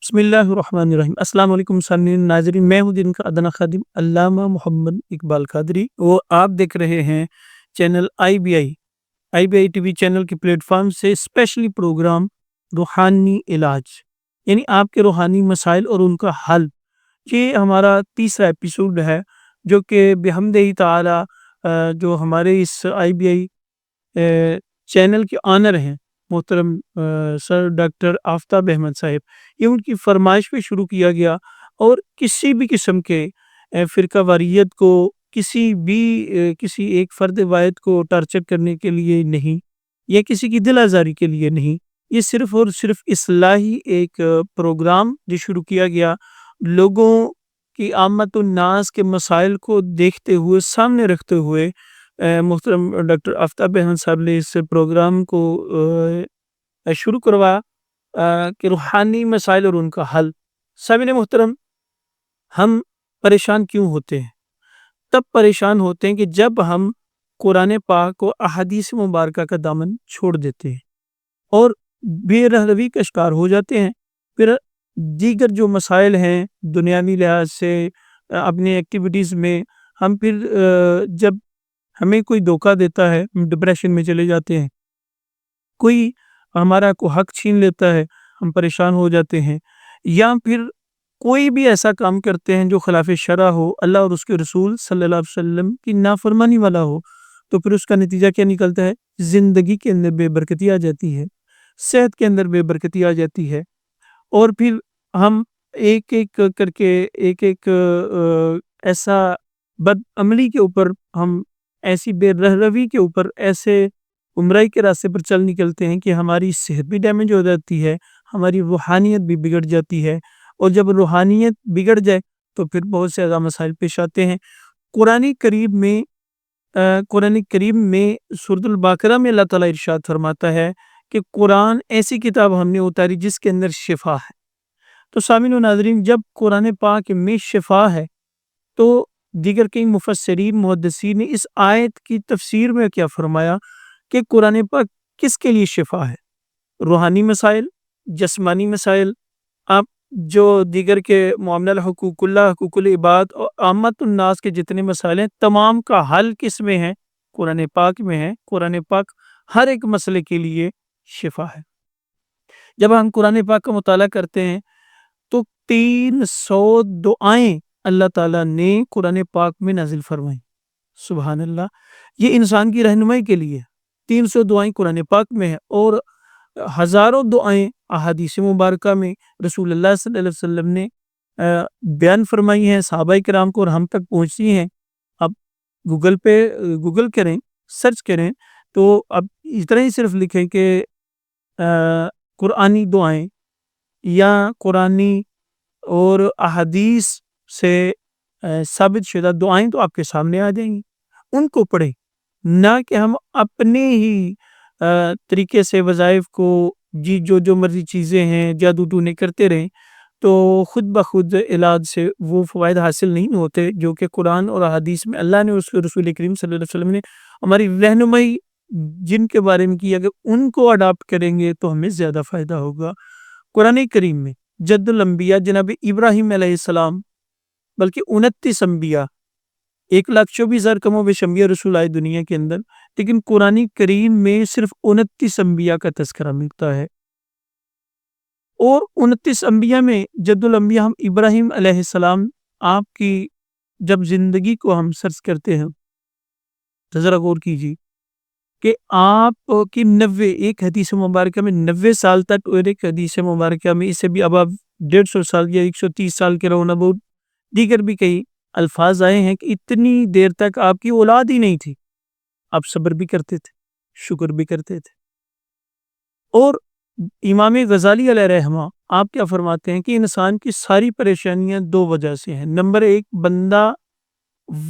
بسم اللہ الرحمن الرحیم۔ السلام علیکم سامعین ناظرین، میں ہوں دن کا ادنا خادم علامہ محمد اقبال قادری، وہ آپ دیکھ رہے ہیں channel I B I T V channel کے پلیٹ فارم سے اسپیشلی پروگرام روحانی علاج، یعنی آپ کے روحانی مسائل اور ان کا حل۔ یہ ہمارا تیسرا ایپیسوڈ ہے جو کہ بحمدہ تعالی جو ہمارے اس آئی بی آئی چینل کے آنر ہیں محترم سر ڈاکٹر آفتاب احمد صاحب، یہ ان کی فرمائش پہ شروع کیا گیا، اور کسی بھی قسم کے فرقہ واریت کو، کسی ایک فرد واحد کو ٹارچر کرنے کے لیے نہیں، یا کسی کی دل آزاری کے لیے نہیں، یہ صرف اور صرف اصلاحی ایک پروگرام جو شروع کیا گیا، لوگوں کی عامت الناس کے مسائل کو دیکھتے ہوئے، سامنے رکھتے ہوئے محترم ڈاکٹر آفتاب احمد صاحب نے اس پروگرام کو شروع کروایا کہ روحانی مسائل اور ان کا حل۔ سامعین محترم، ہم پریشان کیوں ہوتے ہیں؟ تب پریشان ہوتے ہیں کہ جب ہم قرآن پاک و احادیث مبارکہ کا دامن چھوڑ دیتے ہیں اور بے رہروی کا شکار ہو جاتے ہیں۔ پھر دیگر جو مسائل ہیں دنیاوی لحاظ سے، اپنی ایکٹیویٹیز میں، ہم پھر جب ہمیں کوئی دھوکہ دیتا ہے، ہم ڈپریشن میں چلے جاتے ہیں، کوئی ہمارا کو حق چھین لیتا ہے، ہم پریشان ہو جاتے ہیں، یا پھر کوئی بھی ایسا کام کرتے ہیں جو خلاف شرع ہو، اللہ اور اس کے رسول صلی اللہ علیہ وسلم کی نافرمانی والا ہو، تو پھر اس کا نتیجہ کیا نکلتا ہے؟ زندگی کے اندر بے برکتی آ جاتی ہے، صحت کے اندر بے برکتی آ جاتی ہے، اور پھر ہم ایک ایک کر کے ایک ایسا بد عملی کے اوپر، ہم ایسی بے رہروی کے اوپر، ایسے گمراہی کے راستے پر چل نکلتے ہیں کہ ہماری صحت بھی ڈیمیج ہو جاتی ہے، ہماری روحانیت بھی بگڑ جاتی ہے، اور جب روحانیت بگڑ جائے تو پھر بہت سے زیادہ مسائل پیش آتے ہیں۔ قرآن کریم میں سورۃ البقرہ میں اللہ تعالیٰ ارشاد فرماتا ہے کہ قرآن ایسی کتاب ہم نے اتاری جس کے اندر شفا ہے۔ تو سامعین و ناظرین، جب قرآن پاک میں شفا ہے تو دیگر کئی مفسرین محدثین نے اس آیت کی تفسیر میں کیا فرمایا کہ قرآن پاک کس کے لیے شفا ہے؟ روحانی مسائل، جسمانی مسائل، آپ جو دیگر کے معاملہ حقوق اللہ، حقوق العباد اور عامت الناس کے جتنے مسائل ہیں، تمام کا حل کس میں ہے؟ قرآن پاک میں ہے۔ قرآن پاک ہر ایک مسئلے کے لیے شفا ہے۔ جب ہم قرآن پاک کا مطالعہ کرتے ہیں تو 300 دعائیں اللہ تعالیٰ نے قرآن پاک میں نازل فرمائیں۔ سبحان اللہ، یہ انسان کی رہنمائی کے لیے 300 دعائیں قرآن پاک میں ہے، اور ہزاروں دعائیں احادیث مبارکہ میں رسول اللہ صلی اللہ علیہ وسلم نے بیان فرمائی ہیں صحابہ کرام کو، اور ہم تک پہنچتی ہیں۔ اب گوگل کریں، سرچ کریں، تو اب اتنا ہی صرف لکھیں کہ قرآنی دعائیں یا قرآنی اور احادیث سے ثابت شدہ دعائیں تو آپ کے سامنے آ جائیں گی، ان کو پڑھیں، نہ کہ ہم اپنے ہی طریقے سے وظائف کو جو مرضی چیزیں ہیں جادو ٹونے کرتے رہیں، تو خود بخود علاج سے وہ فوائد حاصل نہیں ہوتے جو کہ قرآن اور احادیث میں اللہ نے، اس کے رسول کریم صلی اللہ علیہ وسلم نے ہماری رہنمائی جن کے بارے میں کی، اگر ان کو اڈاپٹ کریں گے تو ہمیں زیادہ فائدہ ہوگا۔ قرآن کریم میں جد الانبیاء جناب ابراہیم علیہ السلام، بلکہ 29 انبیاء، 1,24,000 کم و بیش انبیاء رسول آئے دنیا کے اندر، لیکن قرآن کریم میں صرف 29 انبیاء کا تذکرہ ملتا ہے، اور 29 انبیاء میں جد الانبیاء ہم ابراہیم علیہ السلام، آپ کی جب زندگی کو ہم سرچ کرتے ہیں تو ذرا غور کیجیے کہ آپ کی 90، ایک حدیث مبارکہ میں 90 سال تک، اور ایک حدیث مبارکہ میں اسے بھی اب 150 سال یا 130 سال کے رونا بہت دیگر بھی کئی الفاظ آئے ہیں کہ اتنی دیر تک آپ کی اولاد ہی نہیں تھی، آپ صبر بھی کرتے تھے، شکر بھی کرتے تھے۔ اور امام غزالی علیہ رحمہ آپ کیا فرماتے ہیں کہ انسان کی ساری پریشانیاں 2 وجہ سے ہیں۔ نمبر 1، بندہ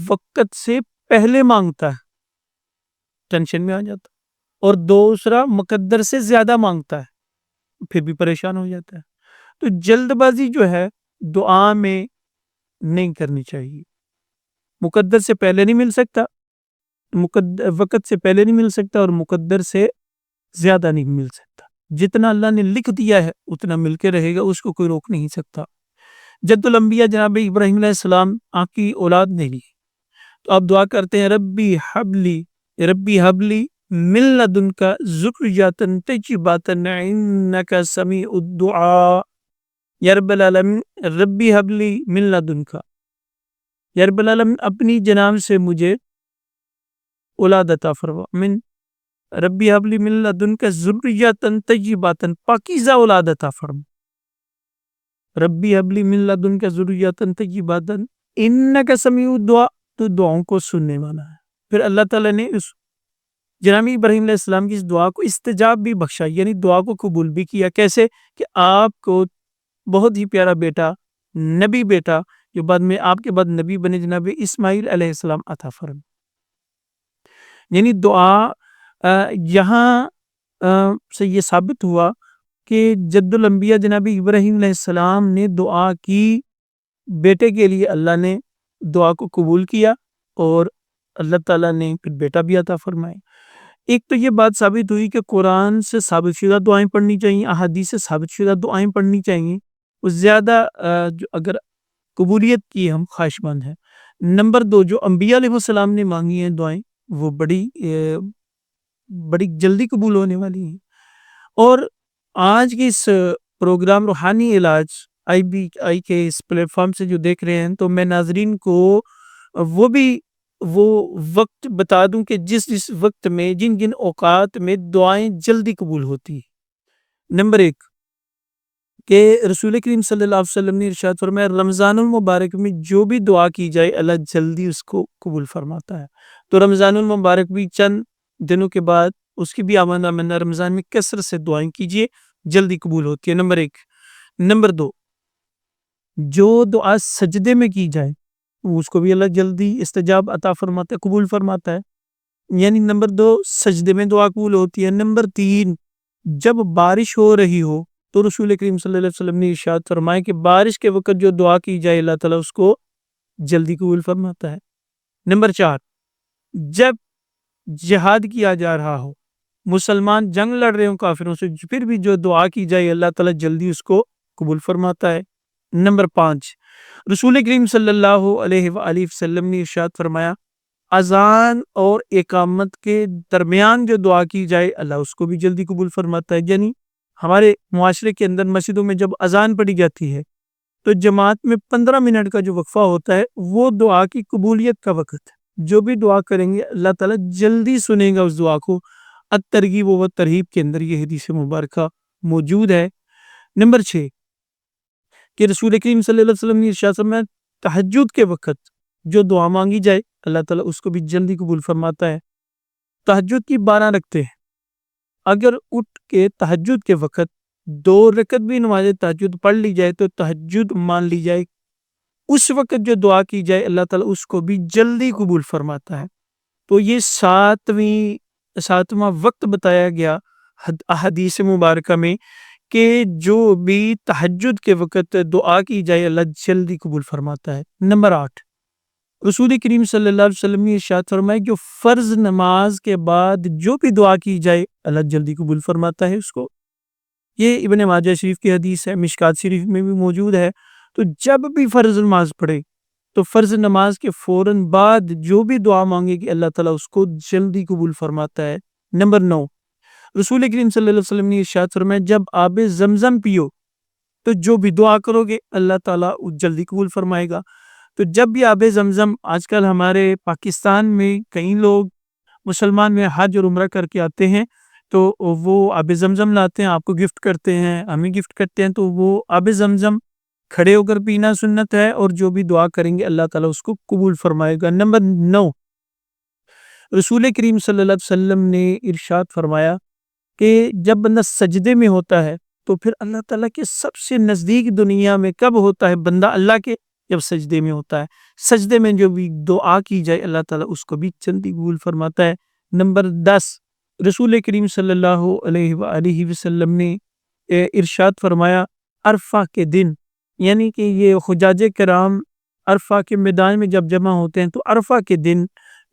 وقت سے پہلے مانگتا ہے، ٹینشن میں آ جاتا، اور دوسرا مقدر سے زیادہ مانگتا ہے، پھر بھی پریشان ہو جاتا ہے۔ تو جلد بازی جو ہے دعا میں نہیں کرنی چاہیے۔ مقدر سے پہلے نہیں مل سکتا، وقت سے پہلے نہیں مل سکتا، اور مقدر سے زیادہ نہیں مل سکتا۔ جتنا اللہ نے لکھ دیا ہے اتنا مل کے رہے گا، اس کو کوئی روک نہیں سکتا۔ جد الانبیاء جناب ابراہیم علیہ السلام آپ کی اولاد نہیں لی، تو آپ دعا کرتے ہیں ربی حبلی من لدنک ذریۃ طیبۃ انک سمیع الدعاء۔ یا رب العالمین ربی حبلی من لدنک، یا رب العالمین اپنی جناب سے مجھے اولاد عطا فرما، من ربی حبلی من لدنک ذریۃ طیبۃ، پاکیزہ اولاد عطا فرما، ربی حبلی من لدنک ذریۃ طیبۃ انک سمیع الدعاء، تو دعاؤں کو سننے والا ہے۔ پھر اللہ تعالیٰ نے اس جناب ابراہیم علیہ السلام کی اس دعا کو استجاب بھی بخشا، یعنی دعا کو قبول بھی کیا۔ کیسے کہ آپ کو بہت ہی پیارا بیٹا، نبی بیٹا، جو بعد میں آپ کے بعد نبی بنے، جناب اسماعیل علیہ السلام عطا فرما۔ یعنی دعا یہاں سے یہ ثابت ہوا کہ جد الانبیاء جناب ابراہیم علیہ السلام نے دعا کی، بیٹے کے لیے اللہ نے دعا کو قبول کیا اور اللہ تعالیٰ نے پھر بیٹا بھی عطا فرمائے۔ ایک تو یہ بات ثابت ہوئی کہ قرآن سے ثابت شدہ دعائیں پڑھنی چاہیے، احادیث سے ثابت شدہ دعائیں پڑھنی چاہیے، وہ زیادہ جو اگر قبولیت کی ہم خواہش مند ہیں۔ نمبر دو، جو انبیاء علیہ السلام نے مانگی ہیں دعائیں، وہ بڑی جلدی قبول ہونے والی ہیں۔ اور آج کے اس پروگرام روحانی علاج IBI کے اس پلیٹ فارم سے جو دیکھ رہے ہیں، تو میں ناظرین کو وہ وقت بتا دوں کہ جس وقت میں جن اوقات میں دعائیں جلدی قبول ہوتی ہیں۔ نمبر ایک، کہ رسول کریم صلی اللہ علیہ وسلم نے ارشاد فرمایا رمضان المبارک میں جو بھی دعا کی جائے اللہ جلدی اس کو قبول فرماتا ہے۔ تو رمضان المبارک بھی چند دنوں کے بعد اس کی بھی آمد رمضان میں کثرت سے دعائیں کیجیے، جلدی قبول ہوتی ہے۔ نمبر ایک۔ نمبر دو، جو دعا سجدے میں کی جائے اس کو بھی اللہ جلدی استجاب عطا فرماتا ہے، قبول فرماتا ہے، یعنی نمبر دو سجدے میں دعا قبول ہوتی ہے۔ نمبر تین، جب بارش ہو رہی ہو تو رسول کریم صلی اللہ علیہ وسلم نے ارشاد فرمایا کہ بارش کے وقت جو دعا کی جائے اللہ تعالیٰ اس کو جلدی قبول فرماتا ہے۔ نمبر چار، جب جہاد کیا جا رہا ہو، مسلمان جنگ لڑ رہے ہوں کافروں سے، پھر بھی جو دعا کی جائے اللہ تعالیٰ جلدی اس کو قبول فرماتا ہے۔ نمبر پانچ، رسول کریم صلی اللہ علیہ وآلہ وسلم نے ارشاد فرمایا اذان اور اقامت کے درمیان جو دعا کی جائے اللہ اس کو بھی جلدی قبول فرماتا ہے۔ یعنی ہمارے معاشرے کے اندر مسجدوں میں جب اذان پڑھی جاتی ہے تو جماعت میں 15 منٹ کا جو وقفہ ہوتا ہے وہ دعا کی قبولیت کا وقت ہے۔ جو بھی دعا کریں گے اللہ تعالیٰ جلدی سنے گا اس دعا کو۔ الترغیب و ترہیب کے اندر یہ حدیث مبارکہ موجود ہے۔ نمبر 6، کہ رسول کریم صلی اللہ علیہ وسلم نے ارشاد فرمایا تہجد کے وقت جو دعا مانگی جائے اللہ تعالیٰ اس کو بھی جلدی قبول فرماتا ہے۔ تہجد کی 12 رکعتیں، اگر اٹھ کے تہجد کے وقت 2 رکعت بھی نماز تہجد پڑھ لی جائے تو تہجد مان لی جائے، اس وقت جو دعا کی جائے اللہ تعالیٰ اس کو بھی جلدی قبول فرماتا ہے۔ تو یہ ساتواں وقت بتایا گیا احادیث مبارکہ میں کہ جو بھی تہجد کے وقت دعا کی جائے اللہ جلدی قبول فرماتا ہے۔ نمبر 8، رسول کریم صلی اللہ علیہ وسلم نے ارشاد فرمایا کہ فرض نماز کے بعد جو بھی دعا کی جائے اللہ جلدی قبول فرماتا ہے اس کو۔ یہ ابن ماجہ شریف کی حدیث ہے، مشکات شریف میں بھی موجود ہے۔ تو جب بھی فرض نماز پڑھے تو فرض نماز کے فوراً بعد جو بھی دعا مانگے کہ اللہ تعالیٰ اس کو جلدی قبول فرماتا ہے۔ نمبر 9، رسول کریم صلی اللہ علیہ وسلم نے ارشاد فرمایا جب آب زمزم پیو تو جو بھی دعا کرو گے اللہ تعالیٰ جلدی قبول فرمائے گا۔ تو جب بھی آب زمزم، آج کل ہمارے پاکستان میں کئی لوگ مسلمان میں حج اور عمرہ کر کے آتے ہیں تو وہ آب زمزم لاتے ہیں، آپ کو گفٹ کرتے ہیں، ہمیں گفٹ کرتے ہیں، تو وہ آب زمزم کھڑے ہو کر پینا سنت ہے، اور جو بھی دعا کریں گے اللہ تعالیٰ اس کو قبول فرمائے گا۔ نمبر 9، رسول کریم صلی اللہ علیہ وسلم نے ارشاد فرمایا کہ جب بندہ سجدے میں ہوتا ہے تو پھر اللہ تعالیٰ کے سب سے نزدیک دنیا میں کب ہوتا ہے بندہ اللہ کے؟ جب سجدے میں ہوتا ہے۔ سجدے میں جو بھی دعا کی جائے اللہ تعالیٰ اس کو بھی جلدی قبول فرماتا ہے۔ نمبر 10، رسول کریم صلی اللہ علیہ وآلہ وسلم نے ارشاد فرمایا عرفہ کے دن، یعنی کہ یہ حجاج کرام عرفہ کے میدان میں جب جمع ہوتے ہیں تو عرفہ کے دن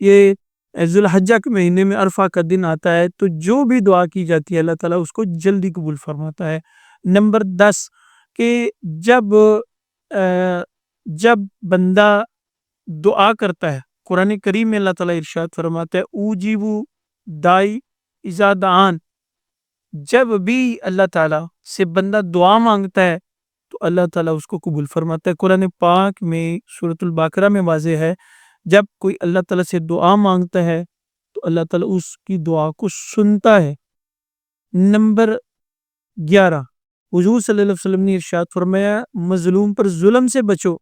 یہ ذوالحجہ کے مہینے میں عرفہ کا دن آتا ہے تو جو بھی دعا کی جاتی ہے اللہ تعالیٰ اس کو جلدی قبول فرماتا ہے۔ نمبر 10 کہ جب جب بندہ دعا کرتا ہے، قرآن کریم میں اللہ تعالیٰ ارشاد فرماتا ہے اوجیبو دائی اذا دعان، جب بھی اللہ تعالیٰ سے بندہ دعا مانگتا ہے تو اللہ تعالیٰ اس کو قبول فرماتا ہے۔ قرآن پاک میں سورۃ البقرہ میں واضح ہے جب کوئی اللہ تعالیٰ سے دعا مانگتا ہے تو اللہ تعالیٰ اس کی دعا کو سنتا ہے۔ نمبر 11 حضور صلی اللہ علیہ وسلم نے ارشاد فرمایا مظلوم پر ظلم سے بچو،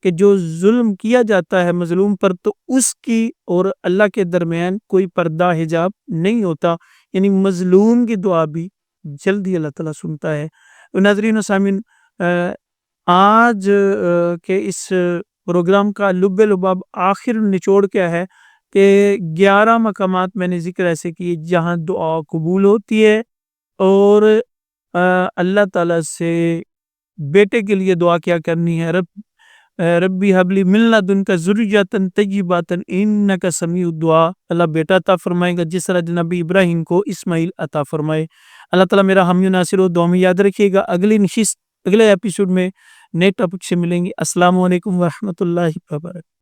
کہ جو ظلم کیا جاتا ہے مظلوم پر تو اس کی اور اللہ کے درمیان کوئی پردہ حجاب نہیں ہوتا، یعنی مظلوم کی دعا بھی جلدی اللہ تعالیٰ سنتا ہے۔ ناظرین و سامعین، آج کے اس پروگرام کا لب لباب آخر نچوڑ کیا ہے کہ 11 مقامات میں نے ذکر ایسے کیے جہاں دعا قبول ہوتی ہے، اور اللہ تعالیٰ سے بیٹے کے لیے دعا کیا کرنی ہے، ربی حبلی من لدنک ذریۃ طیبۃ انک سمیع الدعاء، اللہ بیٹا عطا فرمائے گا جس طرح جناب ابراہیم کو اسماعیل عطا فرمائے۔ اللہ تعالیٰ میرا حامی و ناصر و دعا میں یاد رکھیے گا۔ اگلی نشست اگلے ایپیسوڈ میں نئے ٹاپک سے ملیں گے۔ السلام علیکم ورحمۃ اللہ وبرکاتہ۔